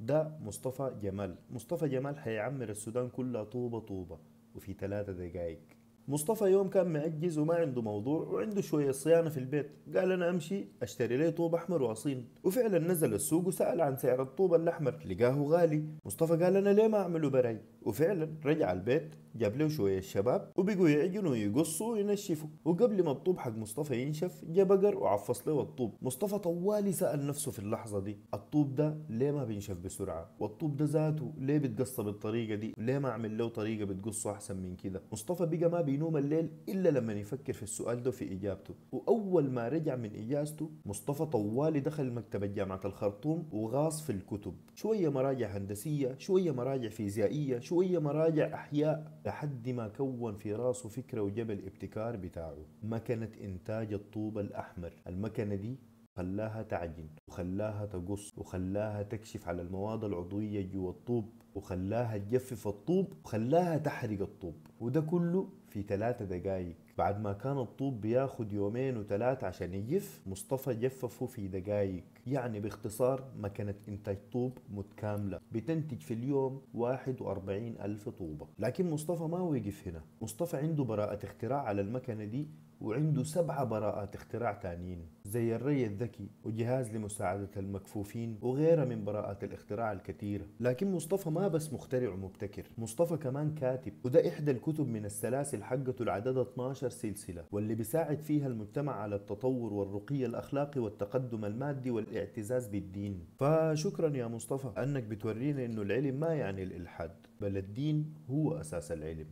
ده مصطفى جمال. مصطفى جمال حيعمر السودان كلها طوبة طوبة وفي 3 دقايق. مصطفى يوم كان مأجز وما عنده موضوع وعنده شوية صيانة في البيت، قال أنا أمشي أشتري لي طوب أحمر وأصين. وفعلا نزل السوق وسأل عن سعر الطوب الأحمر، لقاه غالي. مصطفى قال أنا ليه ما أعمله براي؟ وفعلا رجع البيت جاب له شوية شباب وبقوا يعجنوا ويقصوا وينشفوا. وقبل ما الطوب حق مصطفى ينشف جا بقر وعفص له الطوب. مصطفى طوالي سأل نفسه في اللحظة دي الطوب ده ليه ما بينشف بسرعة؟ والطوب ده ذاته ليه بتقص بالطريقة دي؟ ليه ما أعمل له طريقة بتقصه أحسن من كده؟ مصطفى بقى ما بينوم الليل إلا لما يفكر في السؤال ده في إجابته. وأول ما رجع من إجازته مصطفى طوالي دخل مكتبة جامعة الخرطوم وغاص في الكتب، شوية مراجع هندسية، شوية مراجع فيزيائية، شوية مراجع أحياء، لحد ما كون في راسه فكرة وجاب الابتكار بتاعه، مكنة إنتاج الطوب الأحمر. المكنة دي خلاها تعجن وخلاها تقص وخلاها تكشف على المواد العضوية جوا الطوب وخلاها تجفف الطوب وخلاها تحرق الطوب، وده كله في 3 دقايق. بعد ما كان الطوب بياخد يومين وثلاثة عشان يجف، مصطفى جففه في دقايق. يعني باختصار مكنة إنتاج طوب متكاملة بتنتج في اليوم 41 ألف طوبة. لكن مصطفى ما وقف هنا، مصطفى عنده براءة اختراع على المكنة دي، وعنده 7 براءات اختراع تانيين زي الري الذكي وجهاز لمساعدة المكفوفين وغيرها من براءات الاختراع الكثيرة. لكن مصطفى ما بس مخترع ومبتكر، مصطفى كمان كاتب، وده إحدى الكتب من السلاسل حقته العدد 12 سلسلة، واللي بيساعد فيها المجتمع على التطور والرقي الأخلاقي والتقدم المادي والاعتزاز بالدين. فشكرا يا مصطفى أنك بتورينا إنه العلم ما يعني الإلحاد، بل الدين هو أساس العلم.